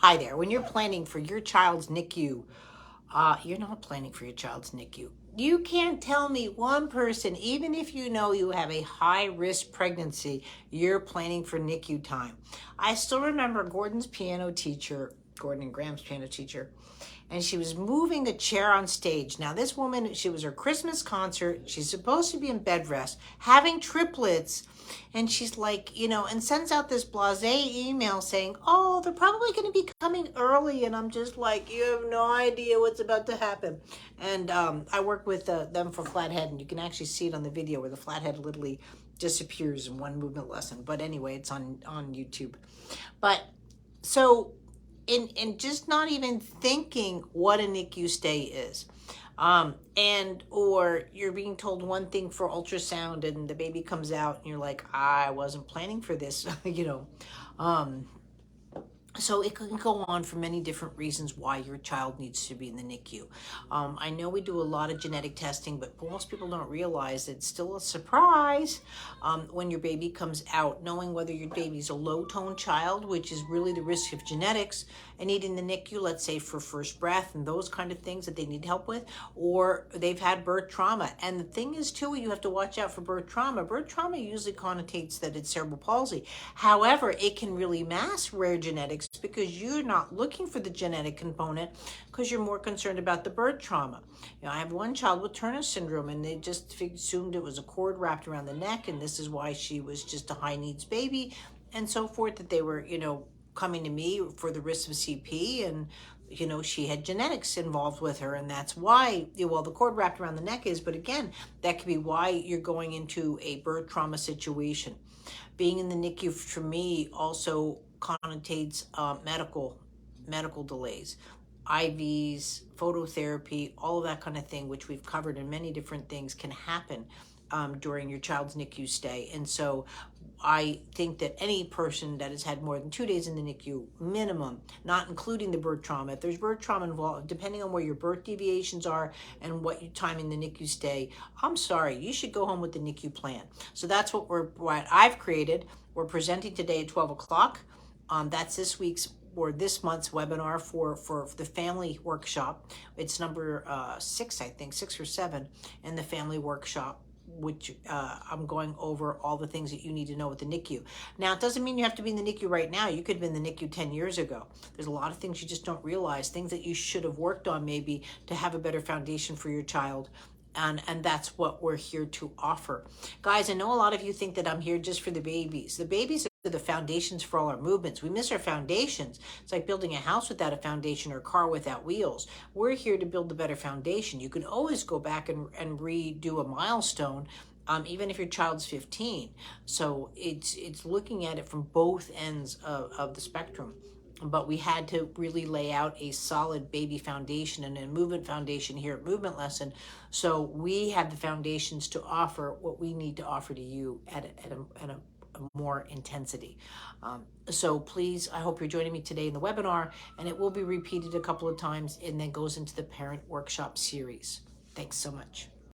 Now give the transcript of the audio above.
Hi there. When you're planning for your child's NICU, you're not planning for your child's NICU. You can't tell me one person, even if you know you have a high-risk pregnancy, you're planning for NICU time. I still remember Gordon and Graham's piano teacher, and she was moving a chair on stage. Now, this woman, she was her Christmas concert. She's supposed to be in bed rest, having triplets. And she's like, and sends out this blasé email saying, oh, they're probably going to be coming early. And I'm just like, you have no idea what's about to happen. And I work with them for Flathead, and you can actually see it on the video where the Flathead literally disappears in one movement lesson. But anyway, it's on YouTube. But so in just not even thinking what a NICU stay is. Or you're being told one thing for ultrasound and the baby comes out and you're like, I wasn't planning for this, So it can go on for many different reasons why your child needs to be in the NICU. I know we do a lot of genetic testing, but most people don't realize it's still a surprise when your baby comes out, knowing whether your baby's a low-tone child, which is really the risk of genetics, and needing the NICU, let's say for first breath and those kind of things that they need help with, or they've had birth trauma. And the thing is too, you have to watch out for birth trauma. Birth trauma usually connotates that it's cerebral palsy. However, it can really mask rare genetics because you're not looking for the genetic component because you're more concerned about the birth trauma. I have one child with Turner syndrome, and they just assumed it was a cord wrapped around the neck, and this is why she was just a high needs baby and so forth, that they were, coming to me for the risk of CP, and she had genetics involved with her, and that's why, well, the cord wrapped around the neck is, but again, that could be why you're going into a birth trauma situation. Being in the NICU for me also connotates medical delays, IVs, phototherapy, all of that kind of thing, which we've covered in many different things, can happen during your child's NICU stay. And so I think that any person that has had more than 2 days in the NICU, minimum, not including the birth trauma, if there's birth trauma involved, depending on where your birth deviations are and what your time in the NICU stay, I'm sorry, you should go home with the NICU plan. So that's what I've created. We're presenting today at 12 o'clock. That's this month's webinar for the family workshop. It's number 6, I think, 6 or 7 in the family workshop, which I'm going over all the things that you need to know with the NICU. Now, it doesn't mean you have to be in the NICU right now. You could have been in the NICU 10 years ago. There's a lot of things you just don't realize, things that you should have worked on maybe to have a better foundation for your child. And that's what we're here to offer. Guys, I know a lot of you think that I'm here just for the babies. The babies are the foundations for all our movements. We miss our foundations. It's like building a house without a foundation or a car without wheels. We're here to build a better foundation. You can always go back and redo a milestone, even if your child's 15. So it's looking at it from both ends of the spectrum. But we had to really lay out a solid baby foundation and a movement foundation here at Movement Lesson. So we have the foundations to offer what we need to offer to you at a more intensity. So please, I hope you're joining me today in the webinar, and it will be repeated a couple of times and then goes into the parent workshop series. Thanks so much.